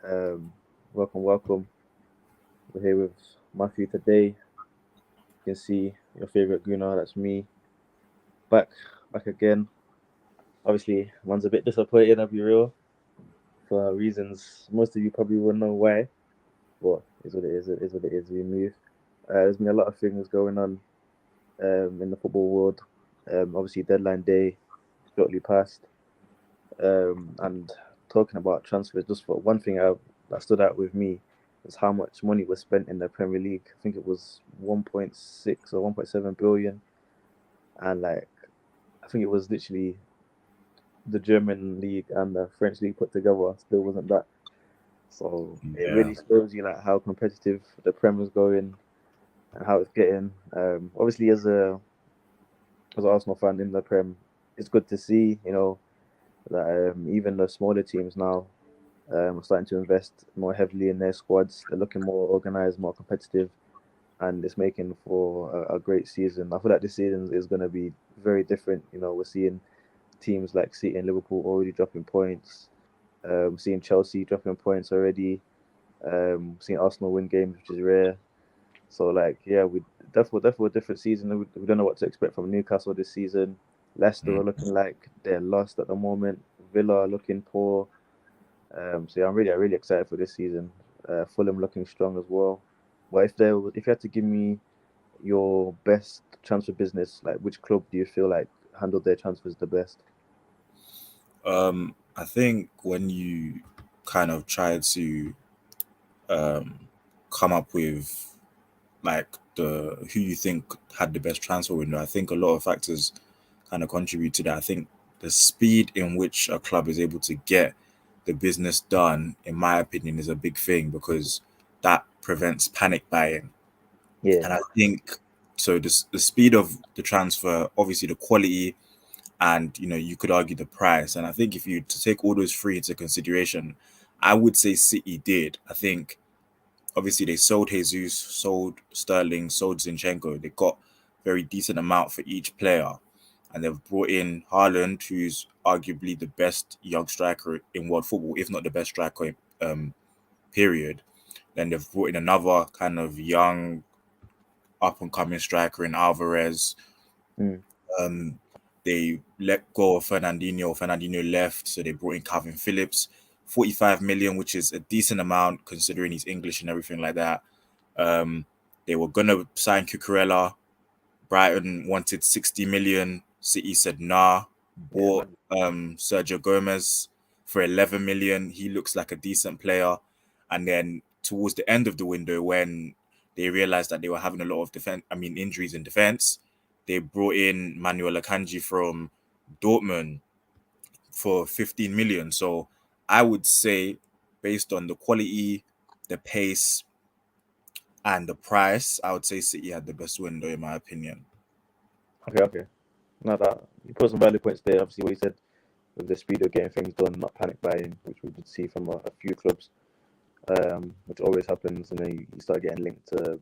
Um, welcome. We're here with Matthew today. You can see your favorite Gunnar, that's me, back, back again. Obviously, one's a bit disappointed, I'll be real, for reasons most of you probably won't know why, but it's what it is. It is what it is. We move. There's been a lot of things going on in the football world. Obviously, deadline day shortly passed, and talking about transfers. Just for one thing, that stood out with me is how much money was spent in the Premier League. I think it was 1.6 or 1.7 billion, and like I think it was literally the German league and the French league put together. Still wasn't that. So it Yeah. really shows you like how competitive the Prem is going and how it's getting. Obviously, as an Arsenal fan in the Prem, it's good to see. That even the smaller teams now are starting to invest more heavily in their squads. They're looking more organised, more competitive, and it's making for a great season. I feel like this season is going to be very different. We're seeing teams like City and Liverpool already dropping points. Seeing Chelsea dropping points already. Seeing Arsenal win games, which is rare. So like, yeah, we definitely a different season. We don't know what to expect from Newcastle this season. Leicester are Mm. looking like they're lost at the moment. Villa are looking poor. So yeah, I'm really excited for this season. Fulham looking strong as well. But if you had to give me your best transfer business, like which club do you feel like handled their transfers the best? I think when you kind of try to um, come up with like the who you think had the best transfer window, I think a lot of factors kind of contribute to that. I think the speed in which a club is able to get the business done, in my opinion, is a big thing because that prevents panic buying. Yeah, And I think so. The speed of the transfer, obviously the quality, and you could argue the price. And I think if you to take all those three into consideration, I would say City did. I think obviously they sold Jesus, sold Sterling, sold Zinchenko. They got very decent amount for each player, and they've brought in Haaland, who's arguably the best young striker in world football, if not the best striker. Period. Then they've brought in another kind of young up and coming striker in Alvarez. mm, Um, they let go of Fernandinho. Fernandinho left, so they brought in Calvin Phillips, 45 million, which is a decent amount considering he's English and everything like that. Um, they were gonna sign Cucurella. Brighton wanted 60 million. City said nah. yeah, Bought Sergio Gomez for 11 million. He looks like a decent player. And then towards the end of the window, when they realized that they were having a lot of injuries in defense, they brought in Manuel Akanji from Dortmund for 15 million. So I would say, based on the quality, the pace, and the price, I would say City had the best window, in my opinion. okay. No, that you put some valid points there. Obviously, what you said with the speed of getting things done, not panic buying, which we did see from a few clubs, which always happens. And then you start getting linked to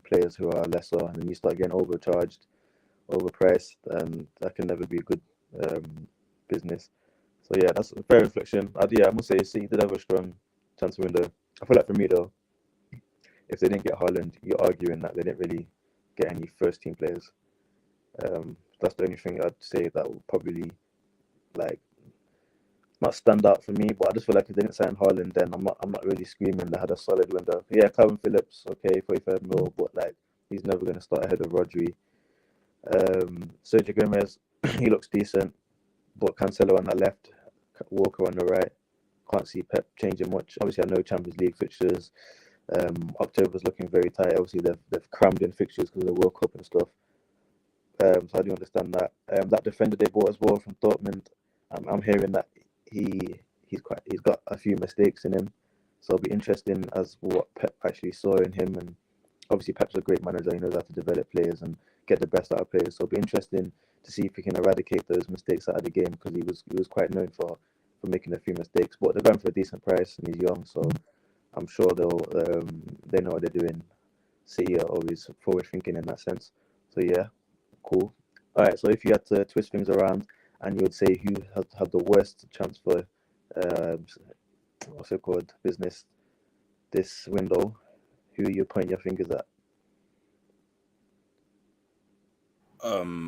players who are lesser, and then you start getting overcharged, overpriced, and that can never be a good business. So yeah, that's a fair reflection. Yeah, I must say City did have a strong transfer window. I feel like for me though, if they didn't get Haaland, you're arguing that they didn't really get any first team players. That's the only thing I'd say that would probably like not stand out for me. But I just feel like if they didn't sign Haaland, then I'm not really screaming they had a solid window. Yeah, Calvin Phillips, okay, 45 mil, but like he's never gonna start ahead of Rodri. Sergio Gomez, he looks decent, but Cancelo on the left, Walker on the right. Can't see Pep changing much. Obviously, I know Champions League fixtures. October's looking very tight. Obviously, they've crammed in fixtures because of the World Cup and stuff. So I do understand that. That defender they bought as well from Dortmund, I'm hearing that he's got a few mistakes in him. So it'll be interesting as what Pep actually saw in him. And obviously, Pep's a great manager. He knows how to develop players and get the best out of players. So it'll be interesting to see if he can eradicate those mistakes out of the game because he was quite known for making a few mistakes. But they're going for a decent price and he's young, so I'm sure they know what they're doing. City are always forward thinking in that sense. So yeah, cool. All right. So if you had to twist things around and you would say who had the worst transfer uh, what's it called, business this window, who you point your fingers at?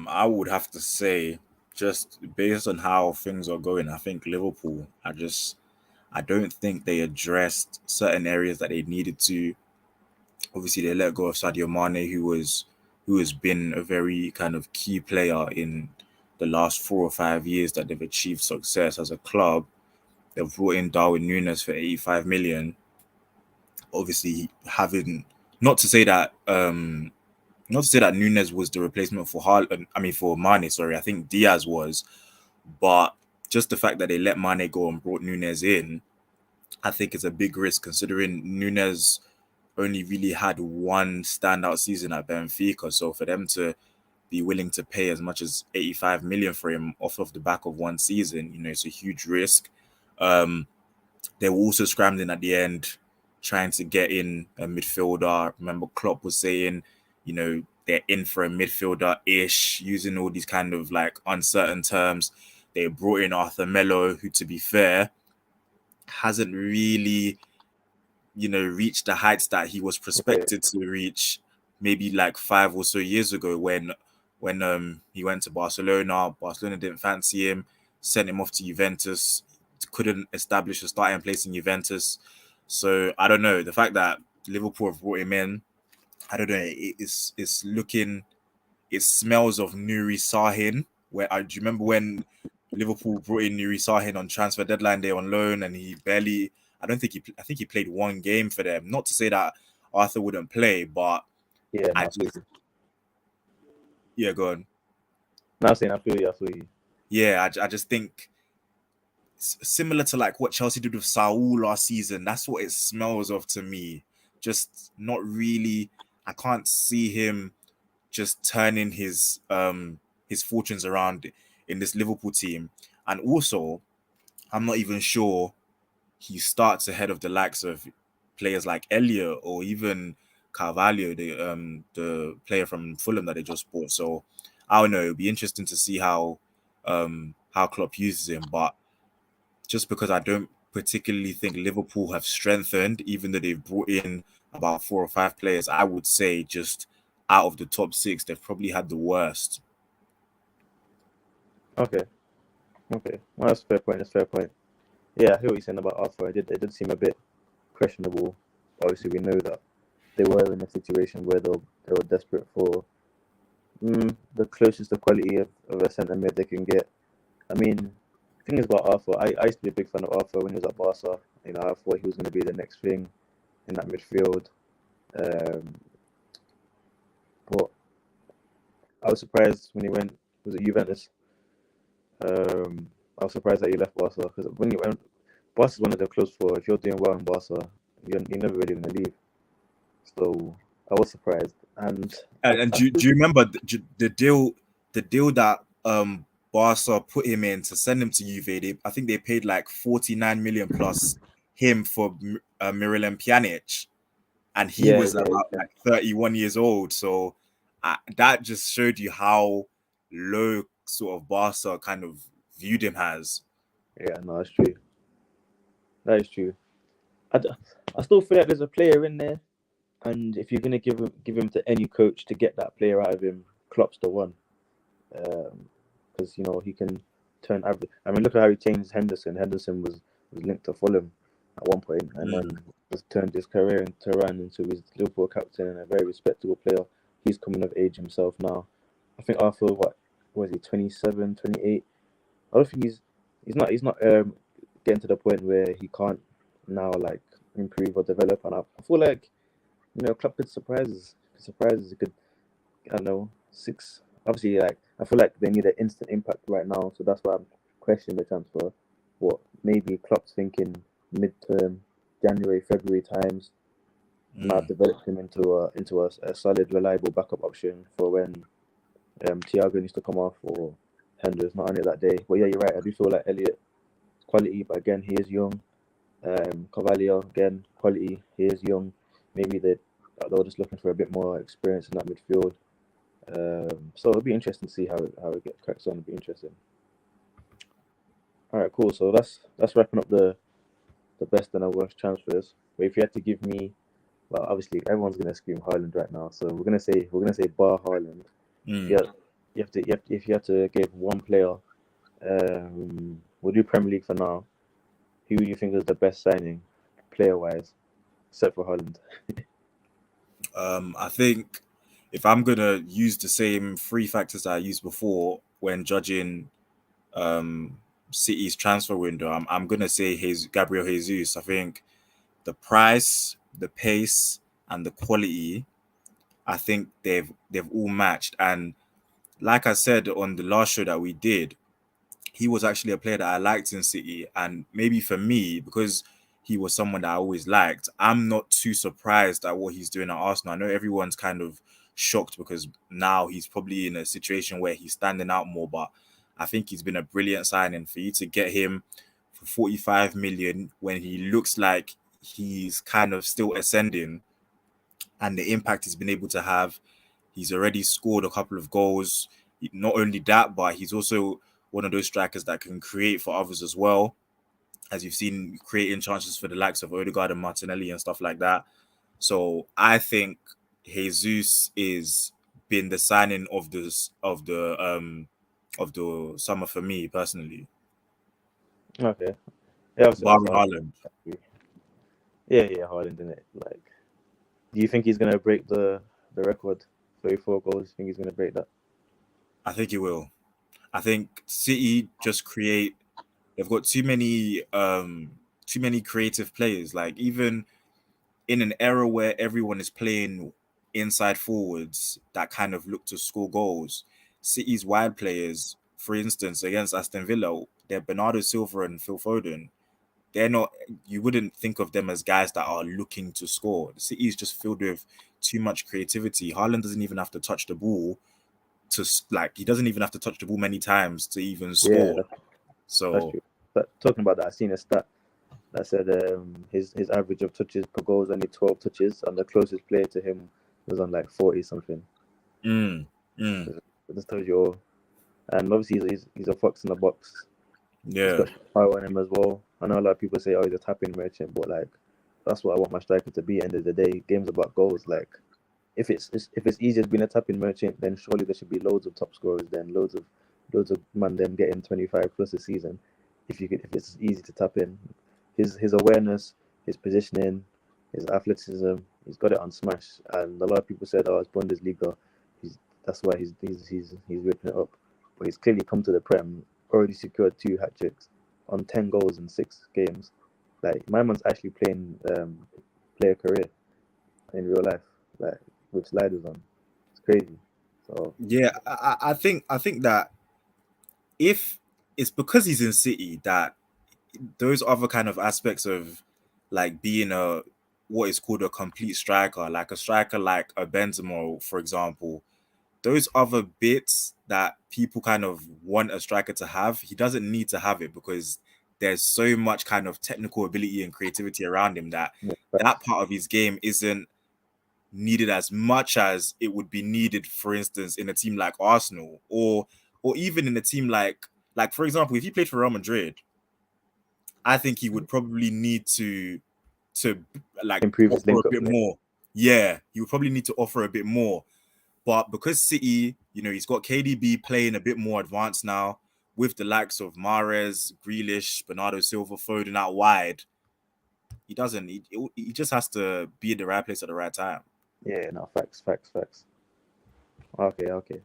I would have to say, just based on how things are going, I think Liverpool. I don't think they addressed certain areas that they needed to. Obviously, they let go of Sadio Mane, who has been a very kind of key player in the last 4 or 5 years that they've achieved success as a club. They've brought in Darwin Nunes for 85 million. Obviously, having not to say that not to say that Nunes was the replacement for for Mane. Sorry, I think Diaz was, but just the fact that they let Mane go and brought Nunes in, I think it's a big risk considering Nunes only really had one standout season at Benfica. So for them to be willing to pay as much as 85 million for him off of the back of one season, it's a huge risk. Um, they were also scrambling at the end, trying to get in a midfielder. Remember, Klopp was saying, they're in for a midfielder ish, using all these kind of like uncertain terms. They brought in Arthur Melo, who, to be fair, hasn't really, reached the heights that he was Okay, prospected to reach maybe like 5 or so years ago when he went to Barcelona. Barcelona didn't fancy him, sent him off to Juventus, couldn't establish a starting place in Juventus. So I don't know. The fact that Liverpool have brought him in, I don't know. It's looking. It smells of Nuri Sahin. Do you remember when Liverpool brought in Nuri Sahin on transfer deadline day on loan, and he barely. I think he played one game for them. Not to say that Arthur wouldn't play, but yeah, I no, I feel just you. yeah, go on. No, I'm saying I feel you. I feel you. Yeah, I just think similar to like what Chelsea did with Saul last season. That's what it smells of to me. Just not really. I can't see him just turning his fortunes around in this Liverpool team. And also, I'm not even sure he starts ahead of the likes of players like Elliot or even Carvalho, the player from Fulham that they just bought. So I don't know. It'll be interesting to see how Klopp uses him. But just because I don't particularly think Liverpool have strengthened, even though they've brought in about 4 or 5 players, I would say just out of the top six, they've probably had the worst. Okay, okay. Well, that's a fair point. That's a fair point. Yeah, I hear what you're saying about Arthur. It did seem a bit questionable. Obviously, we know that they were in a situation where they were desperate for the closest to quality of a centre mid they can get. I mean, the thing is about Arthur, I used to be a big fan of Arthur when he was at Barca. I thought he was going to be the next thing in that midfield. Um, but I was surprised when he went. Was it Juventus? I was surprised that he left Barca because when you went, Barca's one of the close four. If you're doing well in Barca, you're never really going to leave. So I was surprised, and And I do you remember the deal that Barca put him in to send him to Juve? I think they paid like 49 million plus him for Miralem Pjanic, and he yeah, was yeah, about like 31 years old. So that just showed you how low sort of Barca kind of viewed him as. yeah. No, that's true. That is true. I, d- I still feel like there's a player in there, and if you're gonna give him to any coach to get that player out of him, Klopp's the one. Because he can turn average. I mean, look at how he changed Henderson. Henderson was linked to Fulham at one point, and then Mm. just turned his career into run into his Liverpool captain and a very respectable player. He's coming of age himself now. I think Arthur, what was he, 27, 28? I don't think he's not getting to the point where he can't now like improve or develop. And I feel like Klopp could surprises. He could, I don't know, six. Obviously, like I feel like they need an instant impact right now, so that's why I'm questioning the transfer. What maybe Klopp's thinking midterm, January, February times. Now Mm. develop him into a solid, reliable backup option for when Thiago needs to come off or Hender's not on it that day. But yeah, you're right. I do feel like Elliot quality, but again, he is young. Carvalho again, quality. He is young. Maybe they were just looking for a bit more experience in that midfield. So it'll be interesting to see how it gets cracks on. It'll be interesting. All right, cool. So that's wrapping up the the best and the worst transfers. But if you had to give me, well, obviously everyone's gonna scream Haaland right now, so we're gonna say bar Haaland. Mm. Yeah, if you had to give one player, we'll do Premier League for now. Who do you think is the best signing, player wise, except for Haaland? I think if I'm gonna use the same three factors that I used before when judging um, City's transfer window, I'm gonna say Gabriel Jesus. I think the price, the pace, and the quality, I think they've all matched. And like I said on the last show that we did, he was actually a player that I liked in City, and maybe for me, because he was someone that I always liked, I'm not too surprised at what he's doing at Arsenal. I know everyone's kind of shocked because now he's probably in a situation where he's standing out more, but I think he's been a brilliant signing for you to get him for 45 million when he looks like he's kind of still ascending, and the impact he's been able to have. He's already scored a couple of goals. Not only that, but he's also one of those strikers that can create for others as well, as you've seen creating chances for the likes of Odegaard and Martinelli and stuff like that. So I think Jesus is been the signing of the summer for me personally. Okay, yeah, obviously, Barry also, Haaland. yeah, Haaland in it. Like, do you think he's gonna break the record? 34 goals. You think he's gonna break that? I think he will. I think City just create. They've got too many creative players. Like even in an era where everyone is playing inside forwards that kind of look to score goals, City's wide players, for instance, against Aston Villa, they're Bernardo Silva and Phil Foden. They're not. You wouldn't think of them as guys that are looking to score. The City is just filled with too much creativity. Haaland doesn't even have to touch the ball he doesn't even have to touch the ball many times to even Yeah, score. that's So true. But talking about that, I seen a stat that said his average of touches per goal is only 12 touches, and the closest player to him was on like 40 something. mm, mm, So this tells you all. And obviously he's a fox in the box. He's yeah, got power on him as well. I know a lot of people say, "Oh, he's a tapping merchant," but like that's what I want my striker to be. End of the day, game's about goals. Like if it's easier being a tapping merchant, then surely there should be loads of top scorers. Then loads of man them getting 25 plus a season. If it's easy to tap in, his awareness, his positioning, his athleticism, he's got it on smash. And a lot of people said, "Oh, it's Bundesliga. That's why he's ripping it up." But he's clearly come to the Prem, already secured 2 hat-tricks on 10 goals in 6 games. Like my man's actually playing play a career in real life, like with sliders on. It's crazy. So yeah. I think that if it's because he's in City that those other kind of aspects of like being a what is called a complete striker, like a striker like a Benzema, for example, those other bits that people kind of want a striker to have, he doesn't need to have it because there's so much kind of technical ability and creativity around him that yeah, that facts. part of his game isn't needed as much as it would be needed, for instance, in a team like Arsenal or even in a team like for example, if he played for Real Madrid, I think he would probably need to like Improve his offer a link up bit play. more. Yeah, he would probably need to offer a bit more. But because City, he's got KDB playing a bit more advanced now with the likes of Mahrez, Grealish, Bernardo Silva, Foden out wide. He doesn't. He just has to be in the right place at the right time. Yeah, no, facts. Okay.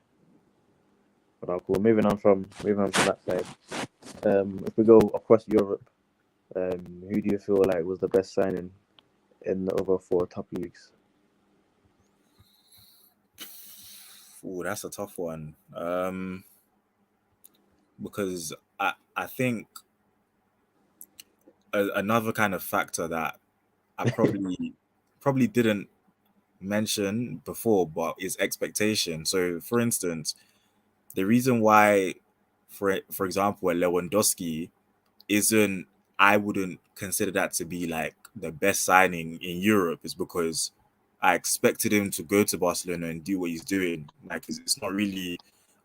But now cool. Moving on from that side. If we go across Europe, who do you feel like was the best signing in the other 4 top leagues? Ooh, that's a tough one. Because I think another kind of factor that I probably didn't mention before, but is expectation. So, for instance, the reason why, for example, a Lewandowski isn't, I wouldn't consider that to be like the best signing in Europe is because I expected him to go to Barcelona and do what he's doing. Like it's not really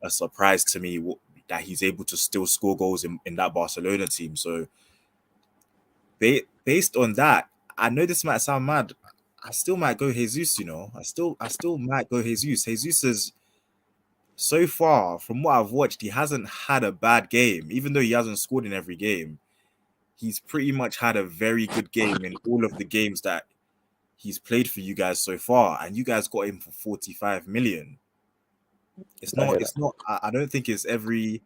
a surprise to me that he's able to still score goals in that Barcelona team. So based on that, I know this might sound mad. I still might go Jesus. I still might go Jesus. Jesus is so far from what I've watched, he hasn't had a bad game, even though he hasn't scored in every game. He's pretty much had a very good game in all of the games that he's played for you guys so far, and you guys got him for 45 million. It's I not. hear that. It's not. I don't think it's every.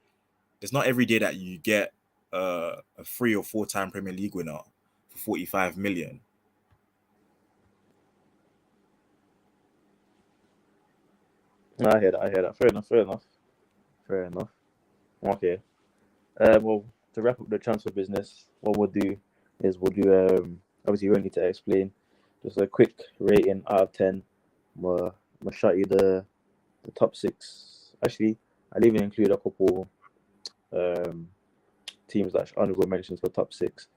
It's not every day that you get a 3 or 4 time Premier League winner for 45 million. I hear that. I hear that. Fair enough. Fair enough. Fair enough. Okay. Well, to wrap up the transfer business, what we'll do is we'll do obviously we don't need to explain. Just a quick rating out of 10. We'll shout you the top 6. Actually, I'll even include a couple teams that are honorable mentions for top 6.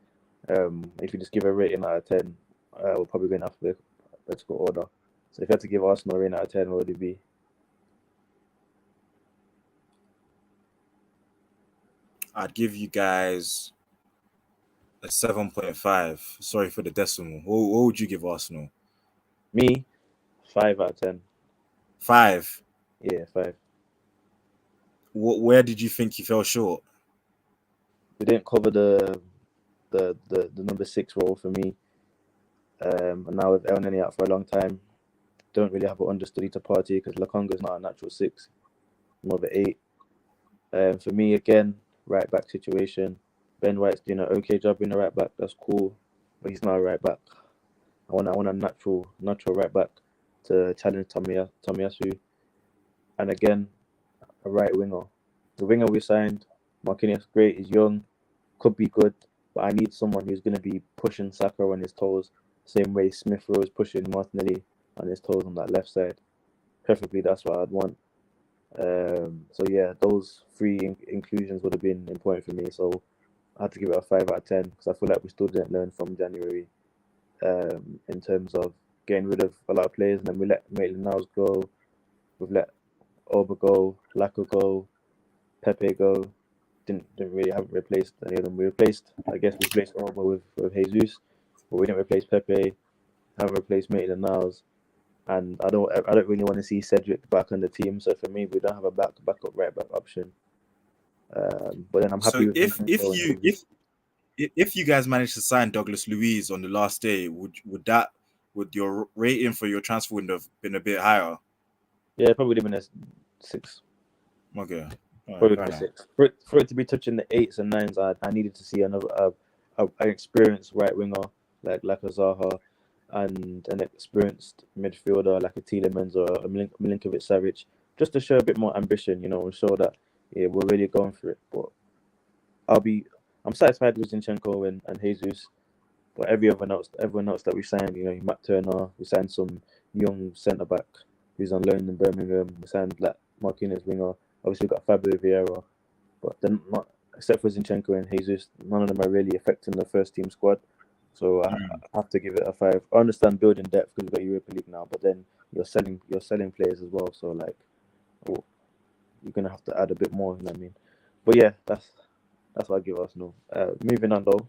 If you just give a rating out of 10, we'll probably go in alphabetical order. So if you had to give Arsenal a rating out of 10, what would it be? I'd give you guys a 7.5. Sorry for the decimal. What would you give Arsenal? Me, 5 out of 10. 5. Yeah, 5. Where did you think you fell short? We didn't cover the number 6 role for me. And now with El Neni out for a long time, don't really have an understudy to party because Lokonga's not a natural 6, more of an 8. For me, again, right back situation. Ben White's doing an okay job in the right back. That's cool, but he's not a right back. I want a natural right back to challenge Tomiyasu. And again, a right winger. The winger we signed, Marquinhos, great. He's young, could be good, but I need someone who's going to be pushing Saka on his toes, same way Smith Rowe is pushing Martinelli on his toes on that left side. Preferably, that's what I'd want. So yeah, those 3 inclusions would have been important for me. So I had to give it a 5 out of 10 because I feel like we still didn't learn from January in terms of getting rid of a lot of players, and then we let Maitland-Niles go. We've let Oba go, Laka go, Pepe go. Haven't replaced any of them. We replaced Oba with Jesus, but we didn't replace Pepe. Haven't replaced Maitland-Niles. And I don't really want to see Cedric back on the team. So for me, we don't have a backup right back option. But then I'm happy So with if you guys managed to sign Douglas Luiz on the last day, would your rating for your transfer window have been a bit higher? Yeah, probably even a 6. Okay. Probably even a 6. For it to be touching the 8s and 9s, I needed to see another an experienced right winger like a Zaha, and an experienced midfielder like a Tielemans or a Milinkovic-Savic, just to show a bit more ambition, and show that we're really going for it. But I'm satisfied with Zinchenko and Jesus, but everyone else that we signed, Matt Turner, we signed some young centre back who's on loan in Birmingham. We signed like Marquinhos winger. Obviously, we got Fabio Vieira, but they're not, except for Zinchenko and Jesus, none of them are really affecting the first team squad. So I have to give it a 5. I understand building depth because we've got Europa League now, but then you're selling players as well. So you're gonna have to add a bit more. You know what I mean? But yeah, that's what I give Arsenal. Moving on though,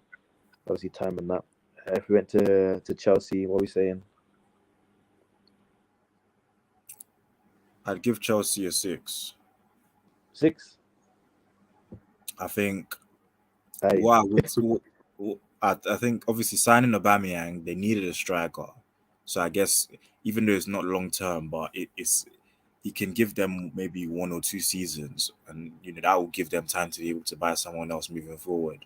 obviously time and that. If we went to Chelsea, what are we saying? I'd give Chelsea a 6. 6. I think. Aye. Wow. I think obviously signing Aubameyang, they needed a striker. So I guess even though it's not long term, but he can give them maybe 1 or 2 seasons, and that will give them time to be able to buy someone else moving forward.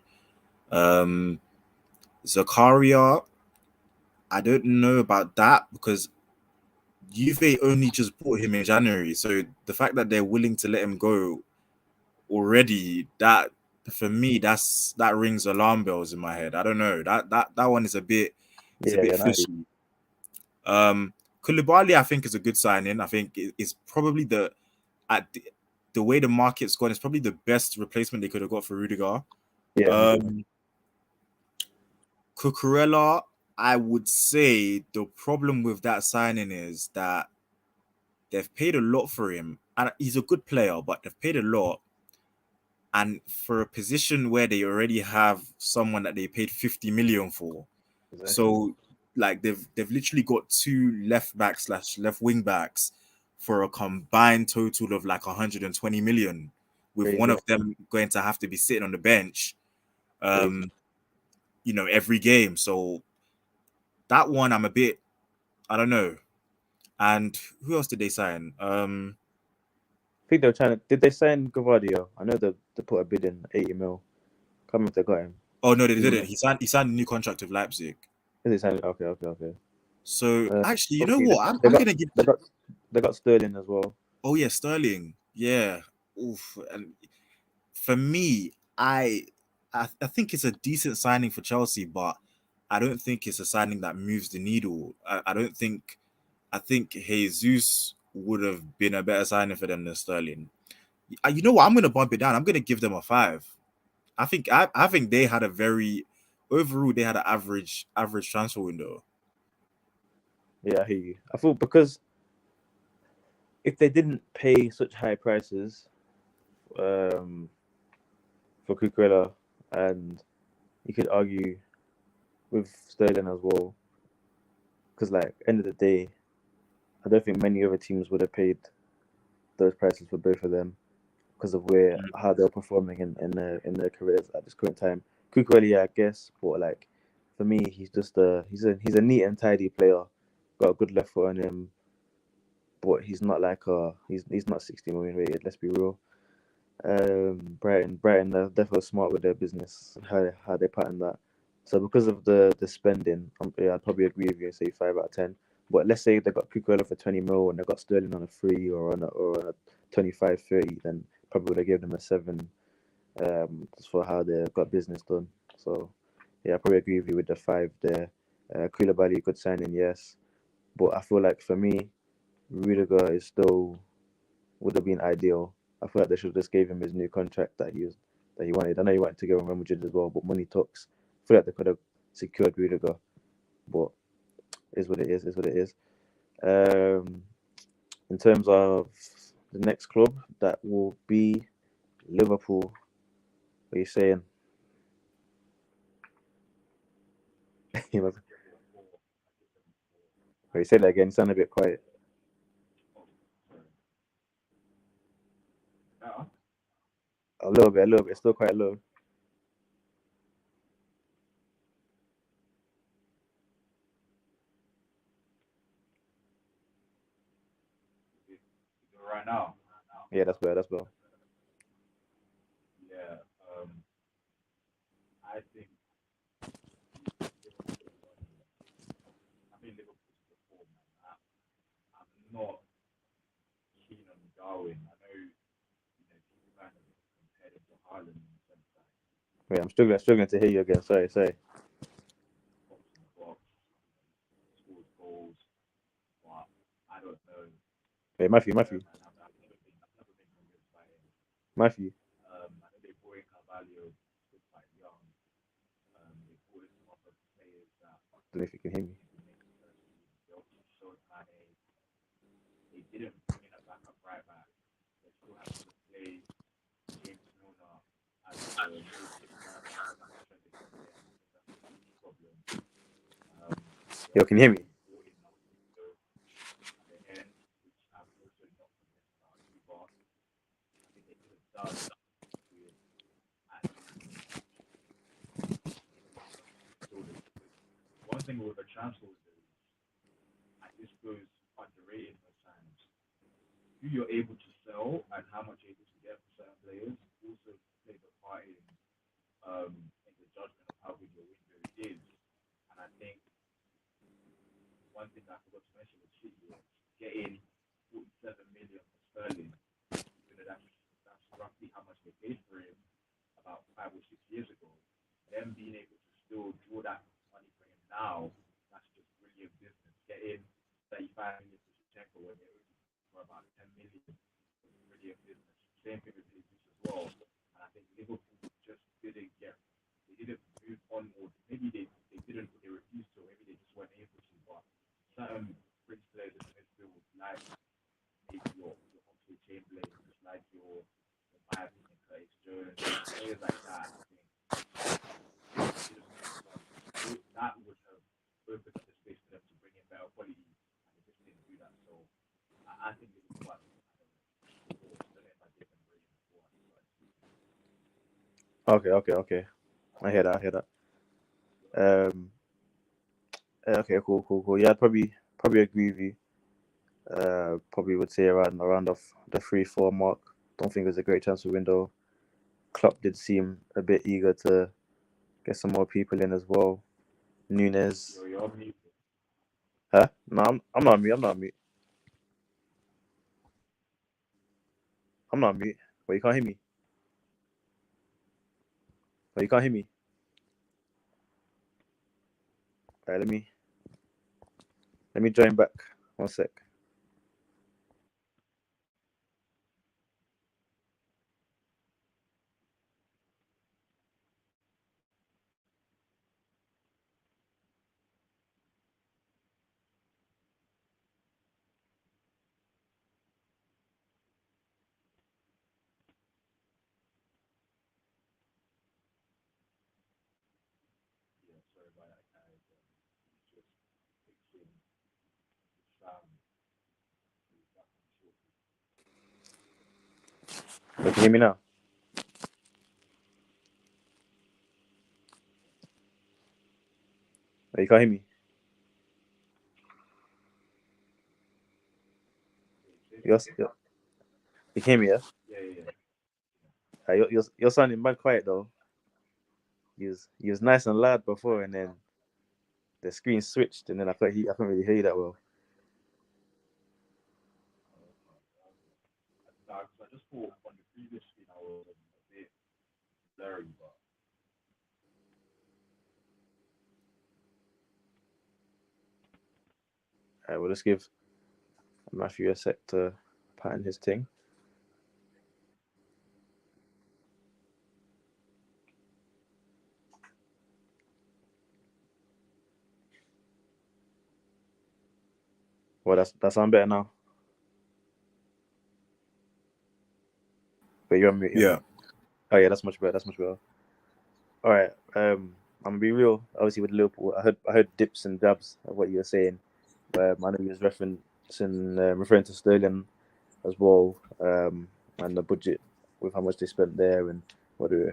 Zakaria, I don't know about that because Juve only just bought him in January. So the fact that they're willing to let him go already, that for me, that rings alarm bells in my head. I don't know. That one is a bit fishy. Koulibaly, I think, is a good signing. I think it's probably the way the market's gone, it's probably the best replacement they could have got for Rudiger. Yeah. Cucurella, I would say the problem with that signing is that they've paid a lot for him, and he's a good player, but they've paid a lot. And for a position where they already have someone that they paid 50 million for, Exactly. So like they've literally got two left backs slash left wing backs for a combined total of like 120 million, with one Crazy. of them going to have to be sitting on the bench, Crazy. um, every game. So that one I'm a bit, I don't know. And who else did they sign? I think they were trying to. Did they sign Gavardio? I know they put a bid in 80 mil. Can't remember if they got him. Oh no, they Even didn't. if He signed a new contract with Leipzig. is it signed? Okay, okay, okay. So actually, you know Obviously what? they I'm got gonna give. they got they got Sterling as well. Oh yeah, Sterling. Yeah. Oof. And for me, I think it's a decent signing for Chelsea, but I don't think it's a signing that moves the needle. I don't think. I think Jesus would have been a better signing for them than Sterling. You know what? I'm gonna bump it down. I'm gonna give them a 5. I think they had a very overall they had an average transfer window. Yeah, I hear you. I thought because if they didn't pay such high prices um, for Cucurella, and you could argue with Sterling as well, because like end of the day, I don't think many other teams would have paid those prices for both of them because of where Mm. how they're performing in their careers at this current time. Cucurella, yeah, I guess, but like for me, he's just he's a neat and tidy player, got a good left foot on him, but he's not like he's not 60 million rated. Let's be real. Brighton are definitely smart with their business and how they pattern that. So because of the spending, yeah, I'd probably agree with you and say 5 out of 10. But let's say they got Cucurella for 20 mil and they got Sterling on a free or on a 25-30, then probably would have given them a 7 just for how they got business done. So yeah, I probably agree with you with the 5 there. Koulibaly, good signing, yes. But I feel like for me, Rudiger is still would have been ideal. I feel like they should have just gave him his new contract that he wanted. I know he wanted to go on Real Madrid as well, but money talks. I feel like they could have secured Rudiger, but is what it is. Is what it is. Um, in terms of the next club, that will be Liverpool. What are you saying? What you say that again? You sound a bit quiet. A little bit. Still quite low. Right now, Yeah, that's better. That's better. yeah. I think I think Liverpool's perform. I'm not keen on Darwin. I know people kind of compared him to Haaland in the sense that Wait, I'm struggling to hear you again. Sorry. box in the box, scores goals, but I don't know. Wait, And I've never been convinced by him. Matthew. I know they brought in Carvalho, still quite young. They brought in some other players that Don't know if you can hear me. maybe make the first team. They also showed Mane. They didn't bring in a backup right back. They're still having to play James Milner as the no six right back when Trent is not there. I think that's a huge problem. They Yo, can you hear obviously me? brought in Marquinhos at the end, which I'm also not convinced about either. I think they could have done with actually midfielders because one thing with a transfer window is, and this goes underrated most times, who you're able to sell and how much you're able to get for certain players also plays a part in the judgment of how good your window is. And I think one thing that I forgot to mention with City was getting 47 million for Sterling, even though that's roughly how much they paid for him about 5 or 6 years ago. Them being able to still draw that money for him now, that's just brilliant business. Getting 35 million for Shevchenko when they're only for about 10 million was brilliant business. Same thing with Jesus as well. And I think Liverpool just they didn't move on, or maybe they didn't, or they refused to, or maybe they just weren't able to. But certain British players in the midfield, like maybe your Oxley Chamberlain, like your my opinion, Curtis Jones, players like that, I think if they didn't move on, that would have Okay. I hear that. Um, okay, cool. Yeah, I'd probably agree with you. Probably would say around of the 3-4 mark. Don't think there's a great transfer window. Klopp did seem a bit eager to get some more people in as well. Nunes. Huh? No, I'm not mute. I'm not mute. I'm not mute. But you can't hear me. But you can't hear me. Alright, let me join back. One sec. You can hear me now. You can't hear me. You can hear me, yeah? You're sounding mad quiet though. You was nice and loud before, and then the screen switched, and then I couldn't really hear you that well. Alright, we'll just give Matthew a sec to pattern his thing. Well, that sound better now. But you're on mute. Yeah. Oh yeah, that's much better. All right. I'm gonna be real. Obviously, with Liverpool, I heard dips and dabs of what you were saying. I know you was referring to Sterling as well, and the budget with how much they spent there and what they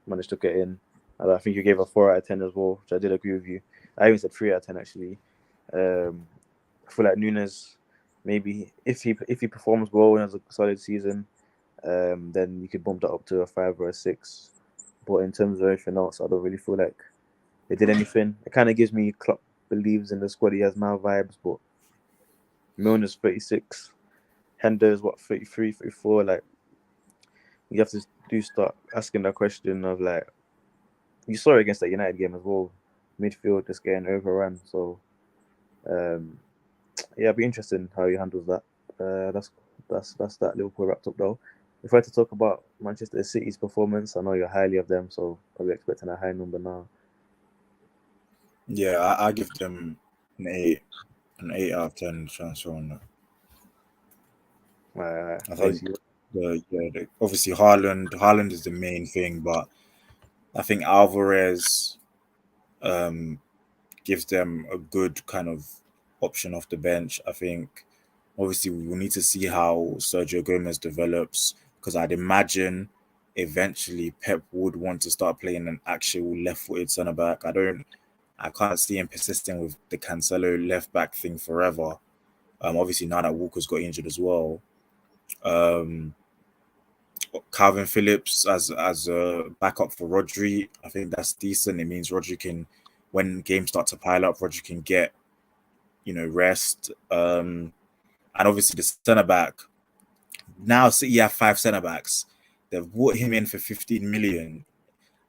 managed to get in. And I think you gave a 4 out of 10 as well, which I did agree with you. I even said 3 out of 10 actually. I feel like Nunes, maybe if he performs well and has a solid season, then you could bump that up to a 5 or a 6. But in terms of everything else, I don't really feel like they did anything. It kind of gives me Klopp believes in the squad he has now vibes, but Milner's 36, Hender's what 33, 34. Like you have to start asking that question of like you saw it against that United game as well. Midfield just getting overrun. So yeah, it'll be interesting how he handles that. That's that Liverpool wrapped up though. If I had to talk about Manchester City's performance, I know you're highly of them, so probably expecting a high number now. Yeah, I give them an 8 out of 10 transfer on that. I think Obviously, obviously Haaland is the main thing, but I think Alvarez um, gives them a good kind of option off the bench. I think obviously we will need to see how Sergio Gomez develops because I'd imagine eventually Pep would want to start playing an actual left-footed centre back. I can't see him persisting with the Cancelo left back thing forever. Obviously now that Walker's got injured as well. Um, Calvin Phillips as a backup for Rodri, I think that's decent. It means Rodri can, when games start to pile up, Rodri can get rest. And obviously the centre back. Now City have 5 centre backs. They've brought him in for 15 million.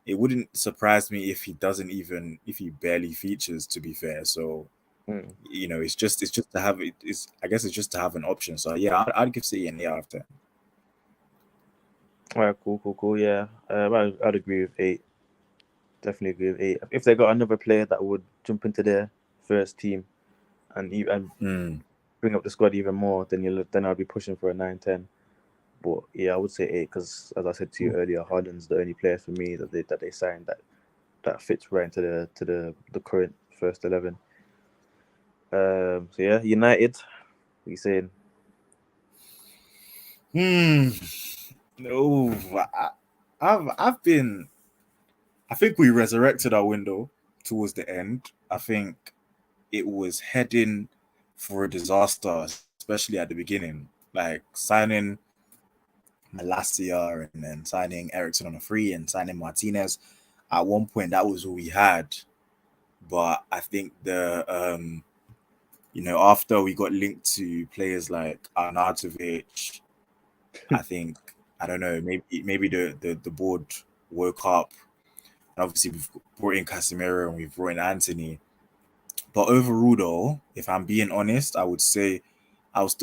It wouldn't surprise me if if he barely features. To be fair, so mm. it's just to have it. It's I guess it's just to have an option. So yeah, I'd give City an 8 out of 10. All right, cool. Yeah, I'd agree with 8. Definitely agree with 8. If they got another player that would jump into their first team and Mm. bring up the squad even more, then I'll be pushing for a 9-10. But yeah, I would say 8 because, as I said to you earlier, Haaland's the only player for me that they signed that fits right into the current first 11. So yeah, United. What are you saying? Hmm. No, I've been I think we resurrected our window towards the end. I think it was heading for a disaster, especially at the beginning. Like signing Malacia and then signing Ericsson on a free and signing Martinez. At one point, that was all we had. But I think after we got linked to players like Arnautovic, I think I don't know, maybe the board woke up. And obviously, we've brought in Casemiro and we've brought in Anthony. But overall, though, if I'm being honest, I would still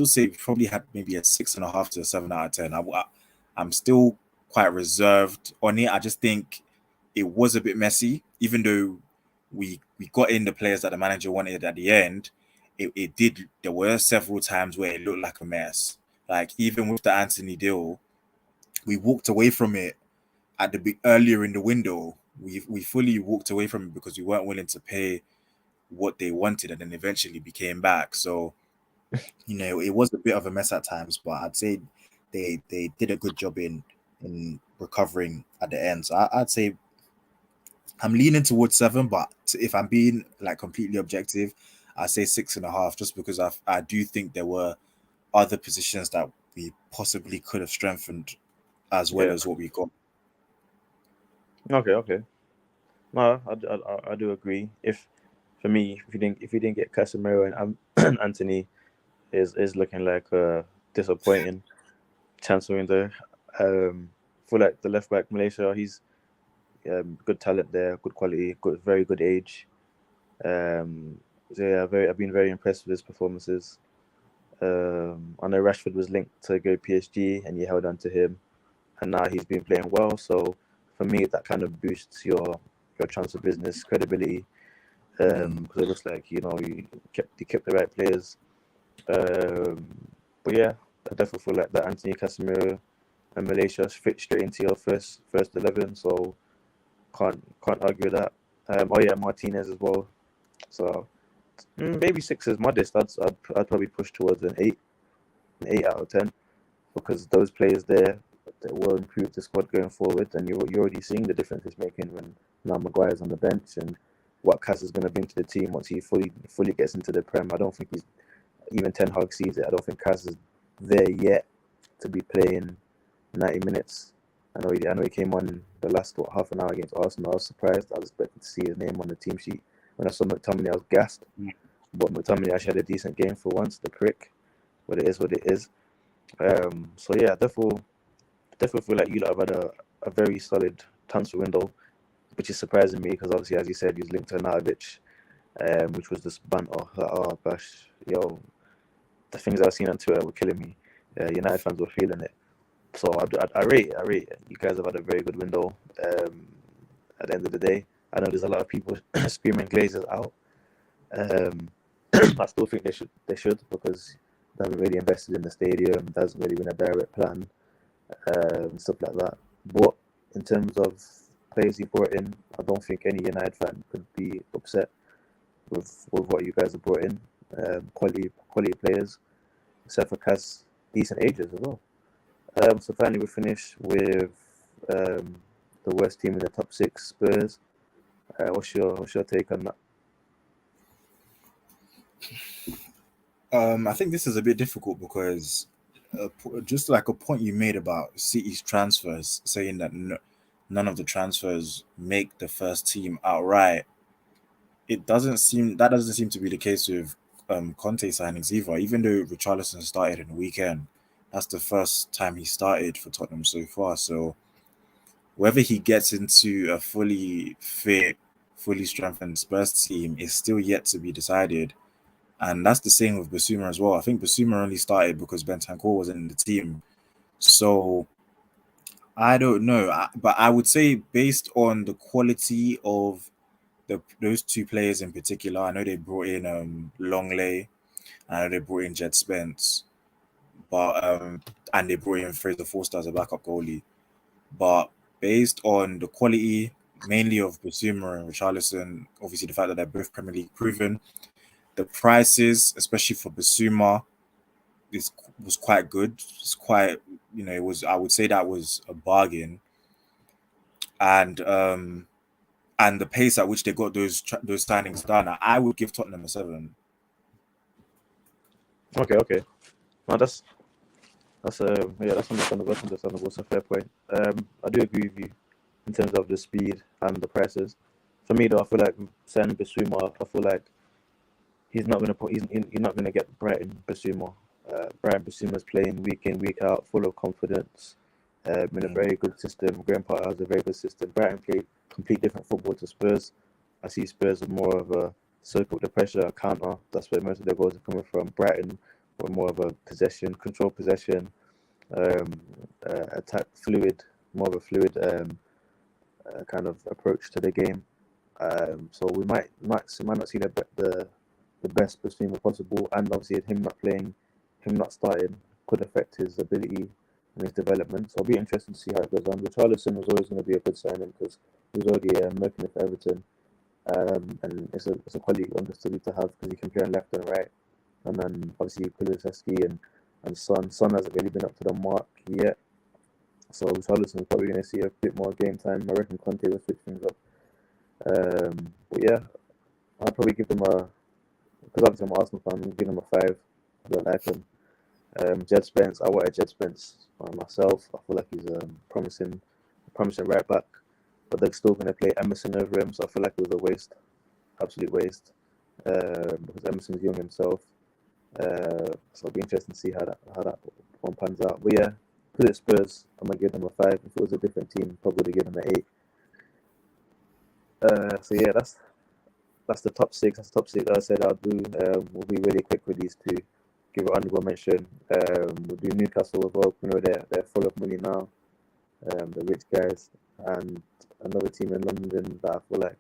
say we probably had maybe a 6.5 to a 7 out of 10. I'm still quite reserved on it. I just think it was a bit messy, even though we got in the players that the manager wanted at the end. It did. There were several times where it looked like a mess. Like even with the Anthony deal, we walked away from it at the big earlier in the window. We fully walked away from it because we weren't willing to pay what they wanted, and then eventually became back. So it was a bit of a mess at times, but I'd say they did a good job in recovering at the end. So I'd say I'm leaning towards 7, but if I'm being like completely objective, I'd say 6.5, just because I do think there were other positions that we possibly could have strengthened as well Yeah. as what we got. Okay. Okay. No, I do agree. If for me, if you didn't get Casemiro and Anthony, is looking like a disappointing transfer window. For like the left back Malaysia, he's good talent there, good quality, very good age. Um, so yeah, I've been very impressed with his performances. I know Rashford was linked to go PSG, and you held on to him, and now he's been playing well. So for me, that kind of boosts your transfer business credibility. Because it looks like you kept the right players. Um, but yeah, I definitely feel like that Anthony Casemiro and Malaysia fit straight into your first 11. So can't argue with that. Oh yeah, Martinez as well. So maybe 6 is modest. I'd probably push towards an 8 out of 10, because those players there that will improve the squad going forward, and you're already seeing the difference it's making when now Maguire's on the bench, and what Cass is going to bring to the team once he fully gets into the Prem. I don't think he's even Ten Hag sees it. I don't think Cass is there yet to be playing 90 minutes. I know he came on the last half an hour against Arsenal. I was surprised. I was expecting to see his name on the team sheet. When I saw McTominay, I was gassed. But McTominay actually had a decent game for once. The prick, but it is what it is. So yeah, definitely feel like you lot have had a very solid transfer window, which is surprising me because obviously, as you said, you was linked to Arnautovic, which was this banter. Like, oh gosh, yo, the things I've seen on Twitter were killing me. United fans were feeling it. So I rate it. I rate it. You guys have had a very good window. At the end of the day, I know there's a lot of people screaming Glazers out. Um, I still think they should because they haven't really invested in the stadium. There hasn't really been a direct plan, stuff like that. But in terms of players he brought in, I don't think any United fan could be upset with what you guys have brought in. Quality players, except for Cas, decent ages as well. So finally we finish with the worst team in the top 6, Spurs. What's your take on that? I think this is a bit difficult because just like a point you made about City's transfers, saying that none of the transfers make the first team outright. It doesn't seem to be the case with Conte signings either. Even though Richarlison started in the weekend, that's the first time he started for Tottenham so far. So whether he gets into a fully fit, fully strengthened Spurs team is still yet to be decided. And that's the same with Basuma as well. I think Basuma only started because Bentancur wasn't in the team. So I don't know. But I would say based on the quality of those two players in particular, I know they brought in Longley, I know they brought in Jed Spence, but and they brought in Fraser Forster as a backup goalie. But based on the quality, mainly of Basuma and Richarlison, obviously the fact that they're both Premier League proven, the prices, especially for Basuma, is was quite good. It's quite, it was. I would say that was a bargain, and and the pace at which they got those signings done, I would give Tottenham a 7. Okay. No, that's that's understandable. That's understandable. It's a fair point. I do agree with you in terms of the speed and the prices. For me, though, I feel like signing Bissouma, I feel like he's not gonna put. You're not gonna get Brighton Bissouma. Brighton Bissouma's playing week in, week out, full of confidence. In a very good system. Graham Potter has a very good system. Brighton play complete different football to Spurs. I see Spurs as more of a soak up the pressure, counter. That's where most of their goals are coming from. Brighton were more of a control possession, um, attack fluid, more of a fluid kind of approach to the game. So we might not see the best Basuma possible, and obviously him not starting could affect his ability and his development. So it'll be interesting to see how it goes on. Richarlison was always going to be a good signing because he was already working for Everton, and it's a quality understudy to have because he can play on left and right. And then obviously Kulusevski and Son hasn't really been up to the mark yet. So Richarlison is probably going to see a bit more game time. I reckon Conte will switch things up. But yeah, I'd probably give them because obviously I'm an Arsenal fan, I'm giving them a 5. I don't like him. Jed Spence, I wanted Jed Spence myself. I feel like he's promising right back, but they're still going to play Emerson over him, so I feel like it was a waste, absolute waste, because Emerson's young himself. So it'll be interesting to see how that one pans out. But yeah, because it's Spurs, I'm gonna give them a 5. If it was a different team, probably would give them an 8. So yeah, that's the top 6. That's the top 6 that I said I'll do. We'll be really quick with these two. Give it honorable mention. We'll do Newcastle as well. You know they're full of money now. The rich guys, and another team in London that I feel like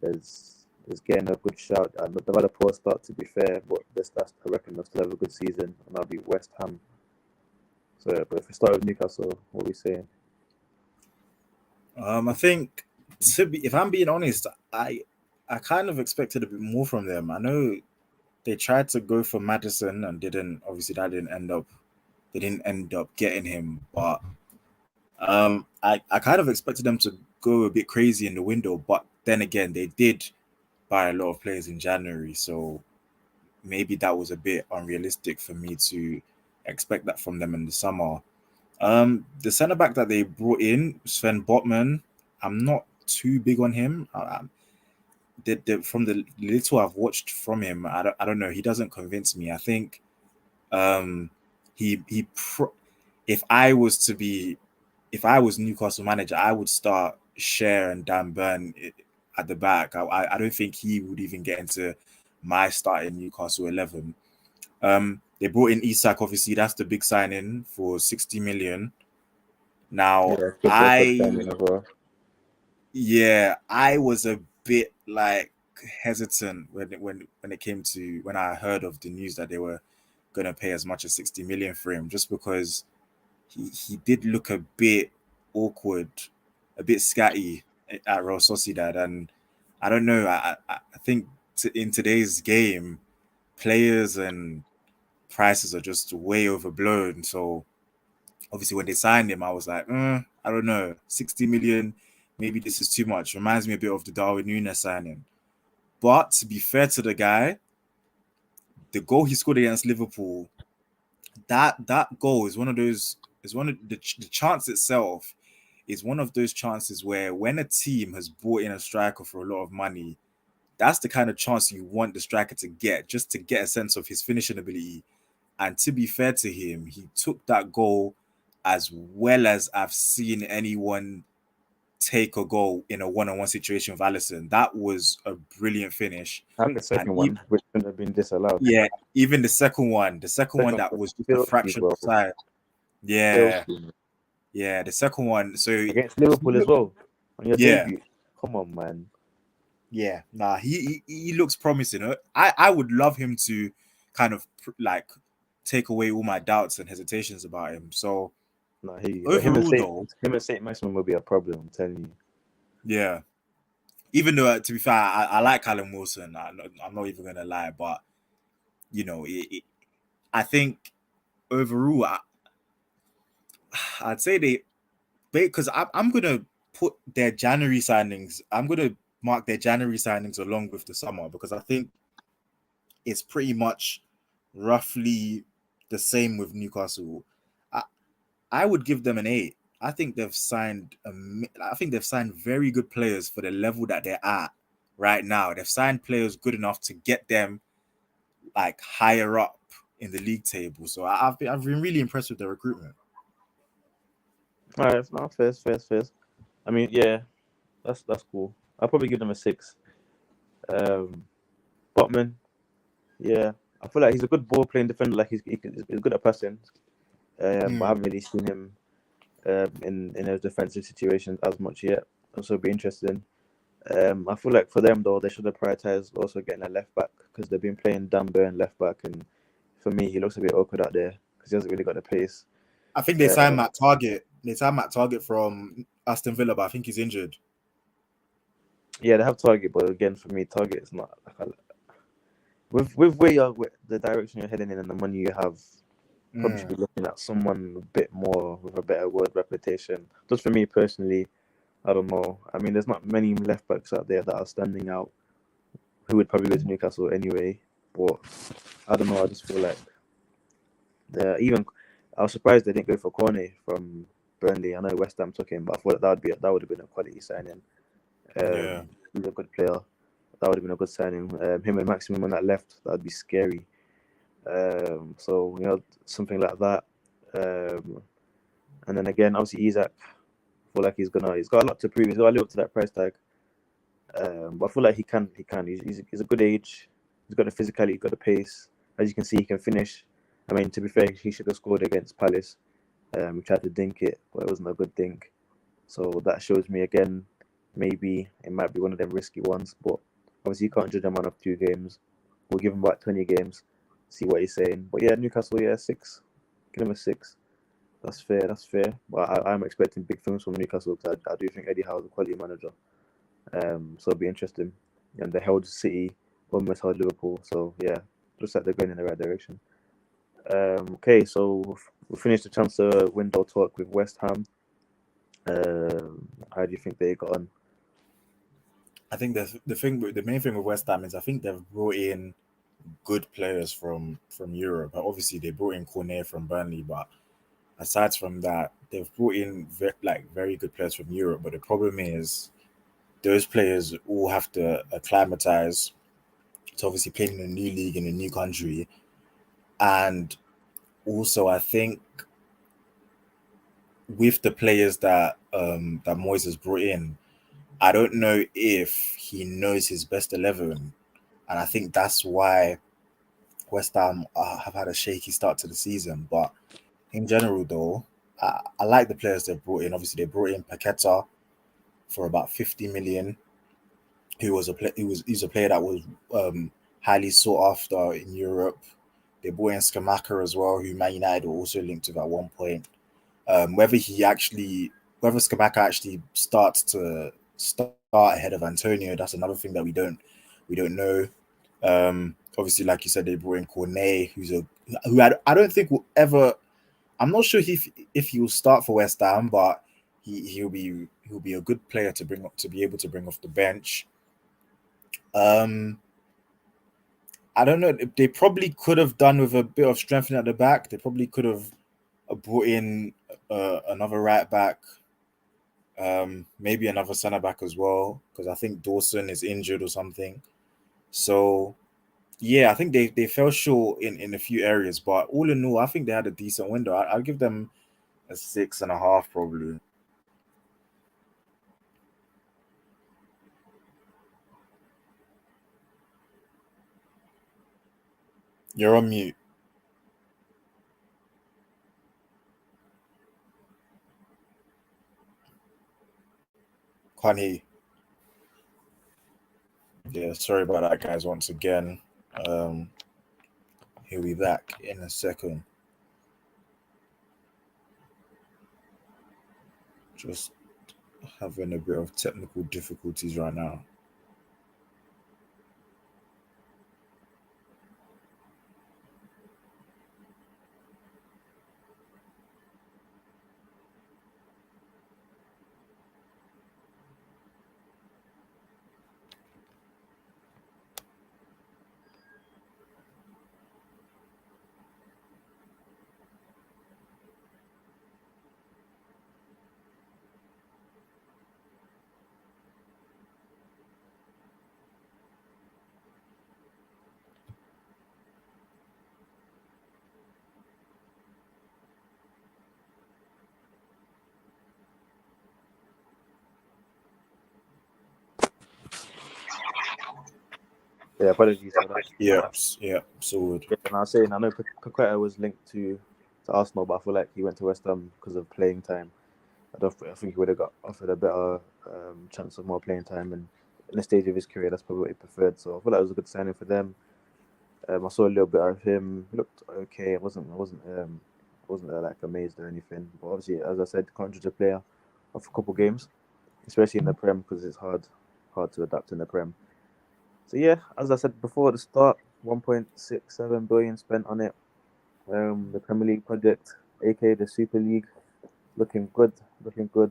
is getting a good shout. They've had a poor start, to be fair, but I reckon they'll still have a good season, and that'll be West Ham. So, but if we start with Newcastle, what are we saying? I think if I'm being honest, I kind of expected a bit more from them. I know they tried to go for Madison and didn't. Obviously, that didn't end up. They didn't end up getting him, but I kind of expected them to go a bit crazy in the window. But then again, they did buy a lot of players in January, so maybe that was a bit unrealistic for me to expect that from them in the summer. The centre back that they brought in, Sven Botman, I'm not too big on him. From the little I've watched from him, I don't know. He doesn't convince me. I think um, if I was Newcastle manager, I would start Cher and Dan Burn at the back. I don't think he would even get into my starting Newcastle 11. They brought in Isak, obviously that's the big signing for 60 million. Now I was a bit like hesitant when it came to when I heard of the news that they were gonna pay as much as 60 million for him, just because he did look a bit awkward, a bit scatty at Real Sociedad, and I don't know. I think in today's game, players and prices are just way overblown. So obviously, when they signed him, I was like, I don't know, 60 million, maybe this is too much. Reminds me a bit of the Darwin Núñez signing. But to be fair to the guy, the goal he scored against Liverpool, that goal is one of those. Is one of the chance itself is one of those chances where when a team has brought in a striker for a lot of money, that's the kind of chance you want the striker to get, just to get a sense of his finishing ability. And to be fair to him, he took that goal as well as I've seen anyone take a goal in a one-on-one situation with Alisson. That was a brilliant finish. And the second one, which couldn't have been disallowed. Yeah, even the second one that was just a fraction of side. Yeah, yeah, the second one. So against Liverpool as well on your debut. Come on, man. Yeah, nah, he looks promising. I would love him to kind of like take away all my doubts and hesitations about him. So overall, him and Saint Maximin will be a problem. I'm telling you. Yeah, even though to be fair, I like Callum Wilson. I'm not even gonna lie, but you know, I think overall, I'd say because I'm gonna put their January signings. I'm gonna mark their January signings along with the summer because I think it's pretty much roughly the same with Newcastle. I, I would give them an 8. I think they've signed. I think they've signed very good players for the level that they're at right now. They've signed players good enough to get them like higher up in the league table. So I've been really impressed with their recruitment. All right, no, fair. I mean, yeah, that's cool. I'll probably give them a 6. Botman, yeah, I feel like he's a good ball playing defender. Like he's good at passing. But I haven't really seen him in those defensive situations as much yet. Also, be interesting. I feel like for them though, they should have prioritized also getting a left back because they've been playing Dumber and left back, and for me, he looks a bit awkward out there because he hasn't really got the pace. I think they signed Matt Target. They signed Matt Target from Aston Villa, but I think he's injured. Yeah, they have Target, but again, for me, Target is not like with where you're, with the direction you're heading in, and the money you have. Probably should be looking at someone a bit more with a better word reputation. Just for me personally, I don't know. I mean, there's not many left backs out there that are standing out who would probably go to Newcastle anyway. But I don't know. I just feel like I was surprised they didn't go for Cornet from Burnley. I know West Ham took him, but I thought that would have been a quality signing. Yeah. He's a good player. That would have been a good signing. Him and Maximum on that left, that'd be scary. So something like that. And then again, obviously Isaac, I feel like he's got a lot to prove. He's got to live up to that price tag. But I feel like he can. He's a good age. He's got the physicality, he's got the pace. As you can see, he can finish. I mean, to be fair, he should have scored against Palace. He tried to dink it, but it wasn't a good dink. So that shows me again, maybe it might be one of them risky ones. But obviously, you can't judge him on a few games. We'll give him about 20 games, see what he's saying. But yeah, Newcastle, 6. Give him a 6. That's fair. But I'm expecting big things from Newcastle because I do think Eddie Howe is a quality manager. So it'll be interesting. And they held City, almost held Liverpool. So yeah, looks like they're going in the right direction. Okay, so we finished the transfer window talk with West Ham. How do you think they got on? I think the main thing with West Ham is I think they've brought in good players from Europe. Obviously, they brought in Cornet from Burnley, but aside from that, they've brought in very good players from Europe. But the problem is those players all have to acclimatize to obviously playing in a new league in a new country. And also, I think with the players that Moyes has brought in, I don't know if he knows his best 11, and I think that's why West Ham have had a shaky start to the season. But in general, though, I like the players they've brought in. Obviously, they brought in Paqueta for about 50 million. He's a player that was highly sought after in Europe. They brought in Skamaka as well, who Man United were also linked with at one point. Whether Skamaka actually starts to start ahead of Antonio, that's another thing that we don't know. Obviously, like you said, they brought in Cornet, I don't think will ever. I'm not sure if he will start for West Ham, but he'll be a good player to be able to bring off the bench. I don't know. They probably could have done with a bit of strengthening at the back. They probably could have brought in another right back, maybe another centre back as well, because I think Dawson is injured or something. So yeah, I think they fell short in a few areas, but all in all, I think they had a decent window. I'll give them a 6.5 probably. You're on mute. Can't hear you. Yeah, sorry about that, guys. Once again, he'll be back in a second. Just having a bit of technical difficulties right now. Yeah, apologies for that. Yeah, yeah, so would. Yeah, and I was saying, I know Paqueta was linked to Arsenal, but I feel like he went to West Ham because of playing time. I think he would have got offered a better chance of more playing time, and in the stage of his career, that's probably what he preferred. So I feel like it was a good signing for them. I saw a little bit of him. He looked okay. I wasn't like amazed or anything. But obviously, as I said, can't judge a player off a couple games, especially in the Prem, because it's hard to adapt in the Prem. So yeah, as I said before at the start, 1.67 billion spent on it. The Premier League project, aka the Super League, looking good. Looking good.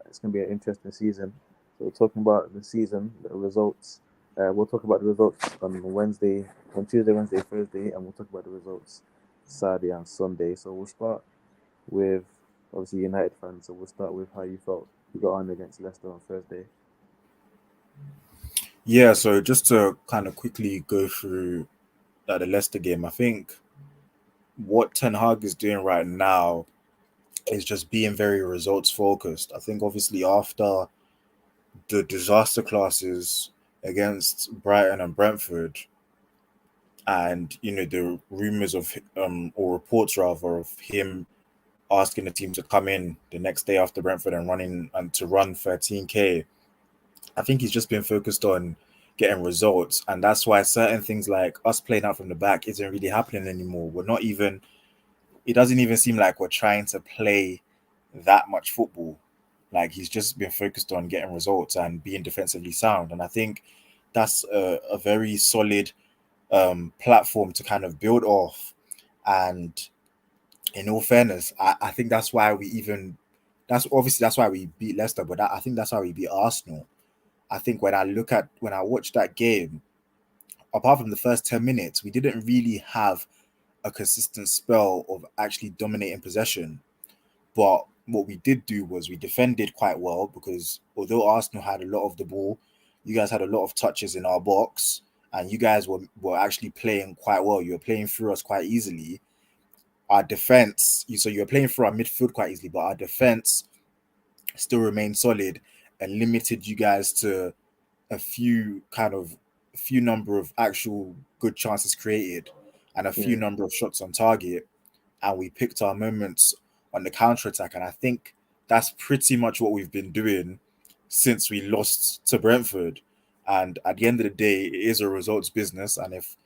It's gonna be an interesting season. So we're talking about the season, the results. We'll talk about the results on Tuesday, Wednesday, Thursday, and we'll talk about the results Saturday and Sunday. So we'll start with obviously United fans. So we'll start with how you felt you got on against Leicester on Thursday. Yeah, so just to kind of quickly go through the Leicester game, I think what Ten Hag is doing right now is just being very results focused. I think obviously after the disaster classes against Brighton and Brentford, and the rumors of or reports rather of him asking the team to come in the next day after Brentford and to run 13k. I think he's just been focused on getting results, and that's why certain things like us playing out from the back isn't really happening anymore. We're not even. It doesn't even seem like we're trying to play that much football. Like he's just been focused on getting results and being defensively sound, and I think that's a very solid platform to kind of build off. And in all fairness, I think that's why that's why we beat Leicester, but I think that's how we beat Arsenal. I think when I watched that game, apart from the first 10 minutes, we didn't really have a consistent spell of actually dominating possession. But what we did do was we defended quite well because although Arsenal had a lot of the ball, you guys had a lot of touches in our box, and you guys were actually playing quite well. You were playing through us quite easily. Our defense, so you were playing through our midfield quite easily, but our defense still remained solid and limited you guys to a few kind of a few number of actual good chances created and a few Yeah, number of shots on target, and we picked our moments on the counter attack. And I think that's pretty much what we've been doing since we lost to Brentford. And at the end of the day, it is a results business. And if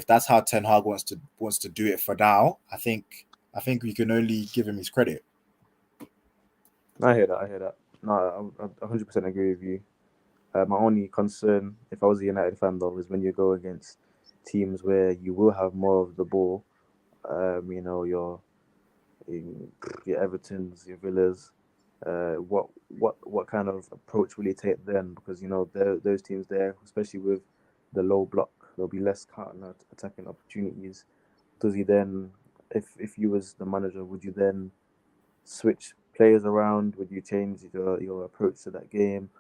that's how Ten Hag wants to do it for now, I think we can only give him his credit. I hear that. I hear that. No, I 100% agree with you. My only concern, if I was a United fan though, is when you go against teams where you will have more of the ball. Your Everton's, your Villas. What kind of approach will he take then? Because those teams there, especially with the low block, there'll be less counter attacking opportunities. Does he then, if you was the manager, would you then switch players around? Would you change your approach to that game?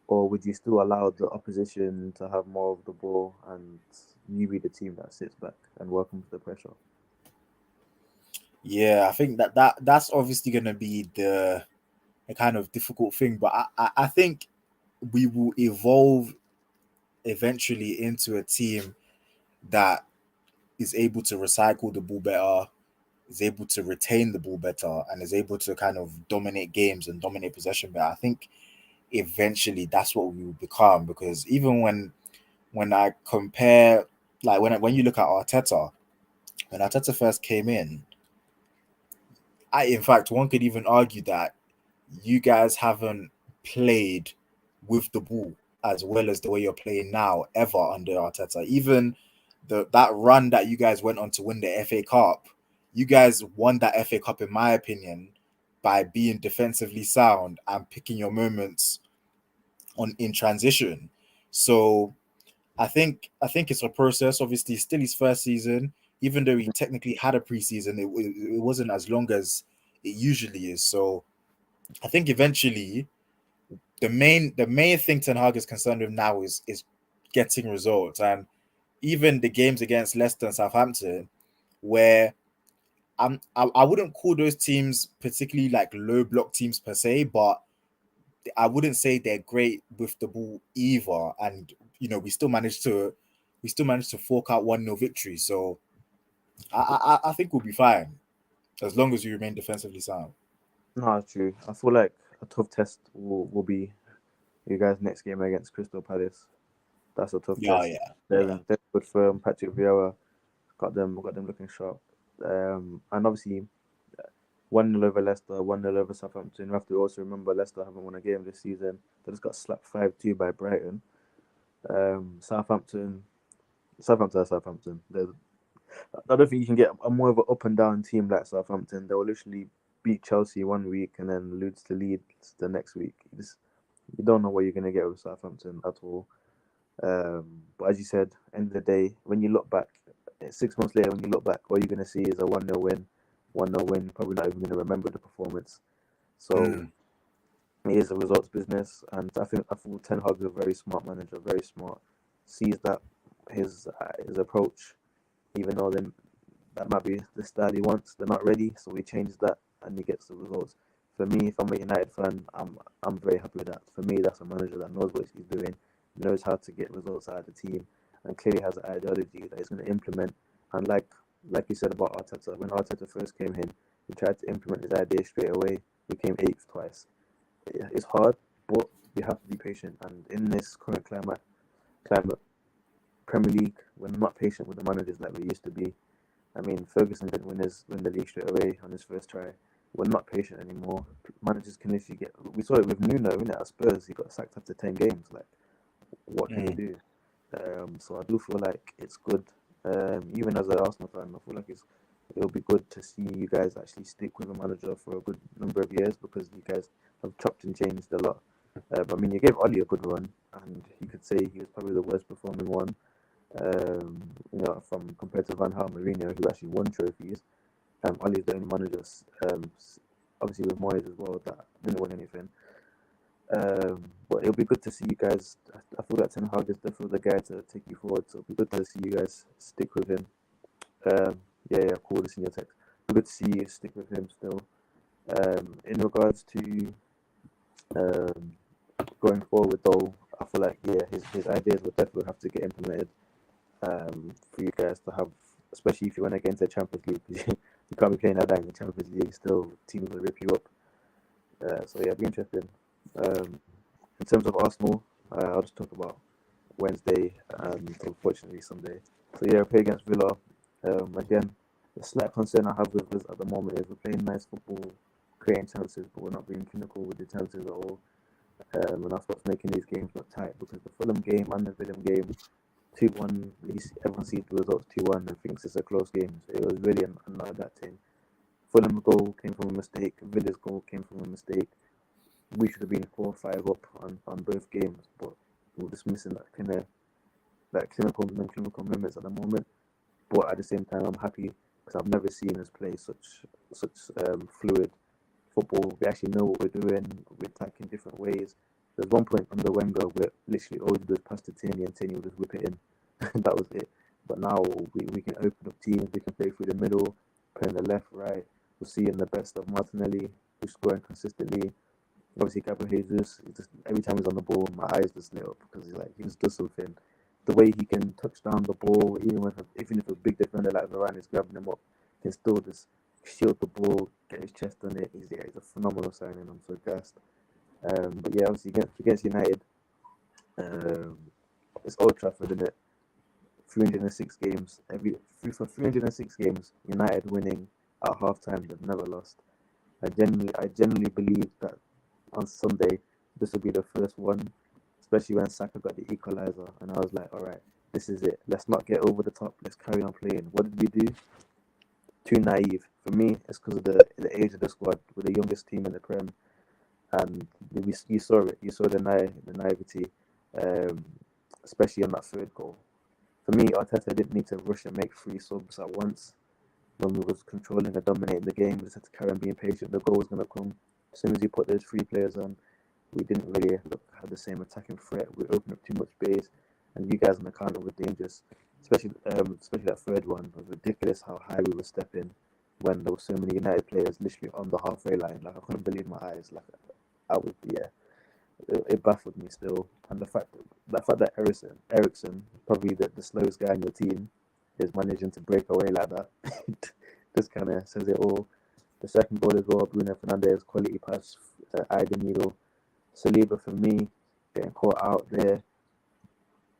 Or would you still allow the opposition to have more of the ball and you be the team that sits back and welcomes the pressure? Yeah, I think that's obviously going to be the kind of difficult thing, but I think we will evolve eventually into a team that is able to recycle the ball better, is able to retain the ball better, and is able to kind of dominate games and dominate possession better. I think eventually that's what we will become, because even when I compare, like when you look at Arteta, when Arteta first came in, in fact one could even argue that you guys haven't played with the ball as well as the way you're playing now ever under Arteta. Even that run that you guys went on to win the FA Cup, you guys won that FA Cup in my opinion by being defensively sound and picking your moments on in transition. So I think it's a process. Obviously, still his first season. Even though he technically had a preseason, it wasn't as long as it usually is. So I think eventually the main thing Ten Hag is concerned with now is getting results. And even the games against Leicester and Southampton, where I wouldn't call those teams particularly like low block teams per se, but I wouldn't say they're great with the ball either. And we still managed to we still managed to fork out 1-0 victory. So I think we'll be fine as long as we remain defensively sound. No, true. I feel like a tough test will be you guys' next game against Crystal Palace. That's a tough Yeah, test. yeah, They're yeah. in good firm. Patrick Vieira got them looking sharp. And obviously 1-0 over Leicester, 1-0 over Southampton. You have to also remember Leicester haven't won a game this season. They just got slapped 5-2 by Brighton. Southampton are Southampton. I don't think you can get a more of an up and down team like Southampton. They will literally beat Chelsea one week and then lose to Leeds the next week. You don't know what you're going to get with Southampton at all. But as you said, end of the day, when you look back, 6 months later, when you look back, all you're going to see is a 1-0 win. 1-0 win, probably not even going to remember the performance. So it is a results business. And I feel Ten Hag is a very smart manager, very smart. Sees that his approach, even though that might be the style he wants, they're not ready. So he changes that and he gets the results. For me, if I'm a United fan, I'm very happy with that. For me, that's a manager that knows what he's doing, knows how to get results out of the team, and clearly has an ideology that he's going to implement. And like you said about Arteta, when Arteta first came in, he tried to implement his idea straight away. He came eighth twice. It's hard, but you have to be patient. And in this current climate, Premier League, we're not patient with the managers like we used to be. I mean, Ferguson didn't win the league straight away on his first try. We're not patient anymore. Managers can literally get. We saw it with Nuno, innit? At Spurs, he got sacked after 10 games. Like, what can you do? So I do feel like it's good. Even as an Arsenal fan, I feel like it'll be good to see you guys actually stick with a manager for a good number of years because you guys have chopped and changed a lot. But I mean, you gave Oli a good run, and you could say he was probably the worst performing one. From compared to Van Gaal, Mourinho, who actually won trophies. Oli's the only manager, obviously with Moyes as well, that didn't win anything. But it'll be good to see you guys. I feel like Ten Hag is definitely the guy to take you forward. So it'll be good to see you guys stick with him. Cool. This in your text. It'll be good to see you stick with him still. In regards to going forward, though, I feel like his ideas will definitely have to get implemented. For you guys to have, especially if you want to get into the Champions League, because you can't be playing like that in the Champions League. Still, teams will rip you up. It'll be interesting. In terms of Arsenal, I'll just talk about Wednesday and unfortunately Sunday. So we play against Villa. Again, the slight concern I have with us at the moment is we're playing nice football, creating chances, but we're not being clinical with the chances at all. And that's what's making these games look tight because the Fulham game and the Villa game, 2-1, everyone sees the results 2-1 and thinks it's a close game. So it was really not that thing. Fulham's goal came from a mistake. Villa's goal came from a mistake. We should have been 4-5 up on both games, but we're just missing that clinical moments at the moment. But at the same time, I'm happy because I've never seen us play such fluid football. We actually know what we're doing. We attack in different ways. There's one point under Wenger where literally all we do is pass to Tierney and Tierney will just whip it in. That was it. But now we can open up teams. We can play through the middle, play on the left, right. We're seeing the best of Martinelli, who's scoring consistently. Obviously, Gabriel Jesus, every time he's on the ball, my eyes just lit up because he just does something. The way he can touch down the ball, even if a big defender like Varane is grabbing him up, he can still just shield the ball, get his chest on it. He's a phenomenal signing. I'm so gassed. But yeah, obviously against United, it's Old Trafford, isn't it? 306 games. For 306 games, United winning at halftime, they've never lost. I genuinely believe that on Sunday this will be the first one, especially when Saka got the equaliser, and I was like, all right, this is it. Let's not get over the top. Let's carry on playing. What did we do? Too naive. For me, it's because of the age of the squad. We're the youngest team in the Prem, and you saw it. You saw the naivety, especially on that third goal. For me, Arteta didn't need to rush and make 3 subs at once. When we was controlling and dominating the game, we just had to carry on being patient. The goal was going to come. As soon as he put those 3 players on, we didn't really have the same attacking threat. We opened up too much space, and you guys on the counter were dangerous. Especially that third one. It was ridiculous how high we were stepping when there were so many United players literally on the halfway line. Like, I couldn't believe my eyes. Like, I was, it baffled me still, and the fact that Ericsson, probably the slowest guy in your team, is managing to break away like that, just kind of says it all. The second goal as well, Bruno Fernandes, quality pass, eyed the needle. Saliba for me, getting caught out there.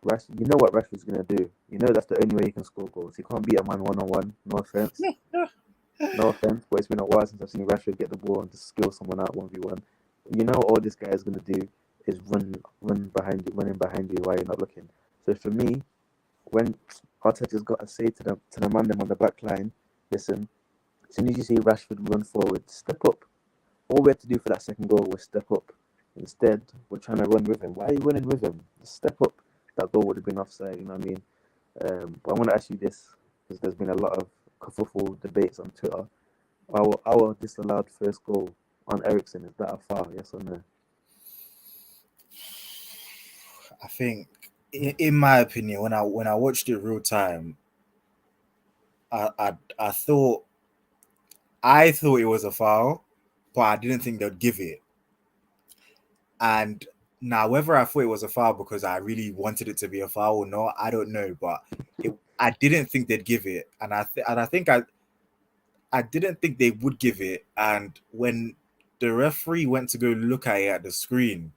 You know what Rashford's gonna do. You know that's the only way he can score goals. He can't beat a man 1-on-1. No offense, no offense, but it's been a while since I've seen Rashford get the ball and just skill someone out 1v1. You know all this guy is gonna do is running behind you while you're not looking. So for me, when Arteta's got to say to the man them on the back line, listen, as soon as you see Rashford run forward, step up. All we had to do for that second goal was step up. Instead, we're trying to run with him. Why are you running with him? Just step up. That goal would have been offside, you know what I mean? But I want to ask you this, because there's been a lot of kerfuffle debates on Twitter. Our disallowed first goal on Ericsson, is that a foul, yes or no? I think, in my opinion, when I watched it real time, I thought it was a foul, but I didn't think they'd give it. And now, whether I thought it was a foul because I really wanted it to be a foul or not, I don't know. But I didn't think they'd give it, and I didn't think they would give it. And when the referee went to go look at it at the screen,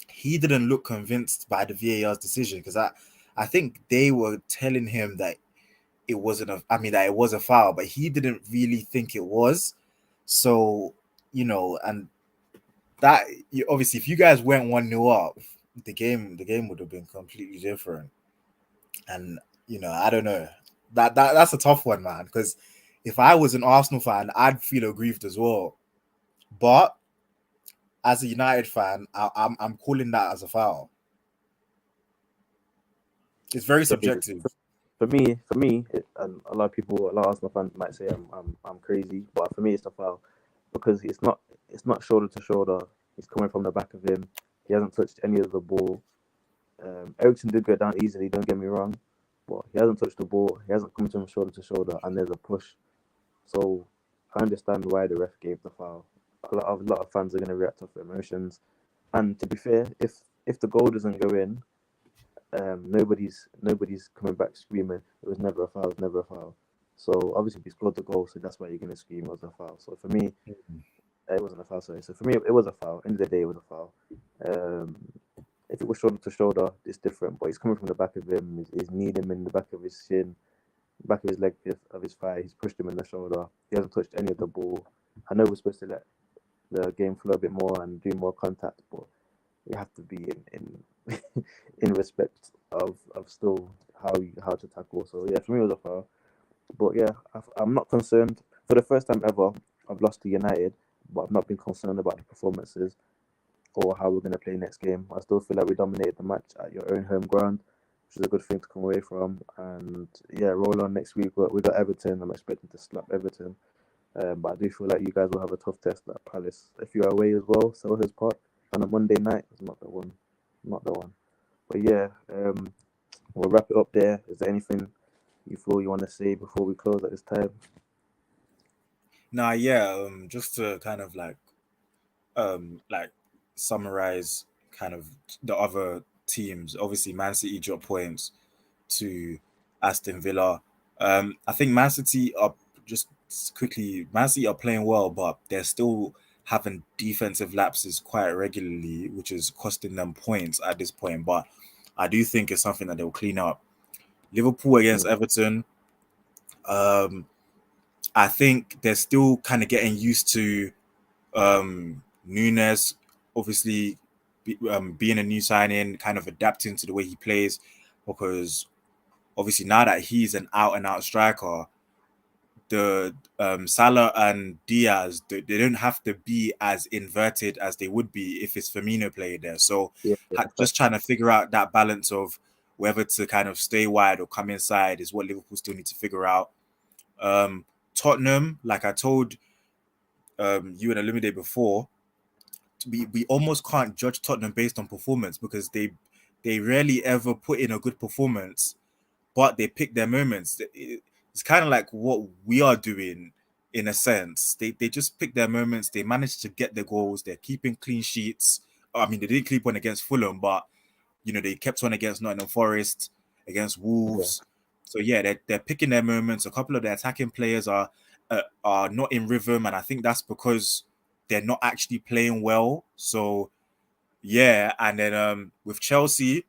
he didn't look convinced by the VAR's decision, because I think they were telling him that it wasn't that it was a foul, but he didn't really think it was. So, and that, obviously, if you guys went 1-0 up, the game would have been completely different. And I don't know. That's a tough one, man, because if I was an Arsenal fan, I'd feel aggrieved as well. But as a United fan, I'm calling that as a foul. It's very subjective. For me, and a lot of Arsenal fans might say I'm crazy, but for me it's a foul, because it's not shoulder to shoulder. He's coming from the back of him. He hasn't touched any of the ball. Ericsson did go down easily, don't get me wrong, but he hasn't touched the ball. He hasn't come to him shoulder to shoulder, and there's a push. So I understand why the ref gave the foul. A lot of fans are going to react off emotions, and to be fair, if the goal doesn't go in, nobody's coming back screaming it was never a foul. It was never a foul. So obviously he scored the goal, so that's why you're going to scream it was a foul. So for me, it wasn't a foul. Sorry. So for me, it was a foul. End of the day, it was a foul. If it was shoulder to shoulder, it's different. But he's coming from the back of him. He's kneed him in the back of his shin, back of his leg, of his thigh. He's pushed him in the shoulder. He hasn't touched any of the ball. I know we're supposed to let the game flow a bit more and do more contact, but you have to be in respect of still how to tackle. So yeah, for me it was a foul. But yeah, I'm not concerned. For the first time ever, I've lost to United, but I've not been concerned about the performances or how we're going to play next game. I still feel like we dominated the match at your own home ground, which is a good thing to come away from. And yeah, roll on next week. We got Everton. I'm expecting to slap Everton. But I do feel like you guys will have a tough test at Palace. If you're away as well, Selhurst Park on a Monday night is not the one. But yeah, we'll wrap it up there. Is there anything you feel you want to say before we close at this time? Nah, yeah. Just to kind of like summarize kind of the other teams. Obviously, Man City dropped points to Aston Villa. I think Man City are playing well, but they're still having defensive lapses quite regularly, which is costing them points at this point. But I do think it's something that they'll clean up. Liverpool against Everton. I think they're still kind of getting used to Nunes, obviously being a new signing, kind of adapting to the way he plays, because obviously now that he's an out-and-out striker, the Salah and Diaz, they don't have to be as inverted as they would be if it's Firmino playing there. So just trying to figure out that balance of whether to kind of stay wide or come inside is what Liverpool still need to figure out. Tottenham, like I told you and Olumide before, we almost can't judge Tottenham based on performance, because they rarely ever put in a good performance, but they pick their moments. It's kind of like what we are doing in a sense. They just pick their moments. They manage to get the goals. They're keeping clean sheets I mean, they didn't keep one against Fulham, but they kept one against Nottingham Forest, against Yeah. Wolves. So yeah, they're picking their moments. A couple of their attacking players are not in rhythm, and I think that's because they're not actually playing well. So yeah, and then with Chelsea,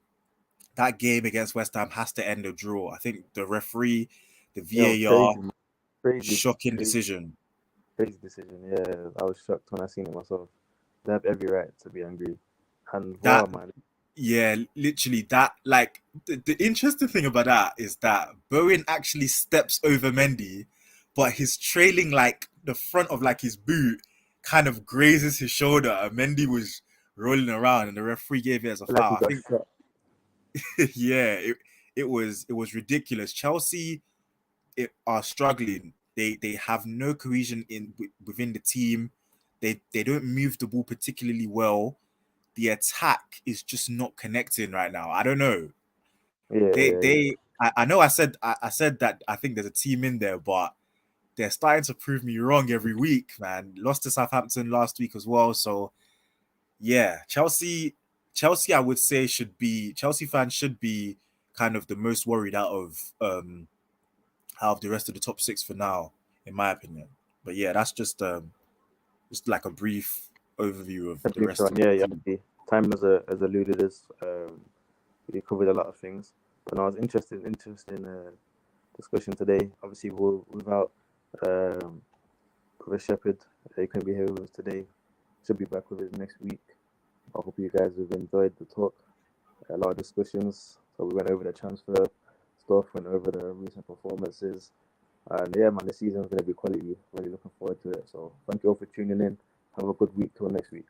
that game against West Ham has to end a draw. I think the referee, the Yo, VAR, crazy, shocking crazy, decision. crazy decision. Yeah, I was shocked when I seen it myself. They have every right to be angry. And wow, That man, Yeah, literally that. Like the interesting thing about that is that Bowen actually steps over Mendy, but his trailing like the front of like his boot kind of grazes his shoulder, and Mendy was rolling around, and the referee gave it as a I feel like he foul. I got think, shot. yeah, it was ridiculous. Chelsea are struggling. They have no cohesion within the team. They don't move the ball particularly well. The attack is just not connecting right now. I don't know. Yeah, They yeah, yeah. they I know I said that I think there's a team in there, but they're starting to prove me wrong every week, man. Lost to Southampton last week as well. So yeah, Chelsea I would say Chelsea fans should be kind of the most worried out of the rest of the top six for now, in my opinion. But yeah, that's just like a brief overview of A the brief rest shot. of Yeah, the yeah. team. Time has alluded us. We covered a lot of things, but no, it was interesting discussion today. Obviously, without um, Chris Shepherd, he couldn't be here with us today. Should be back with us next week. I hope you guys have enjoyed the talk. A lot of discussions. So we went over the transfer stuff, went over the recent performances, and yeah, man, the season's going to be quality. Really looking forward to it. So thank you all for tuning in. Have a good week till next week.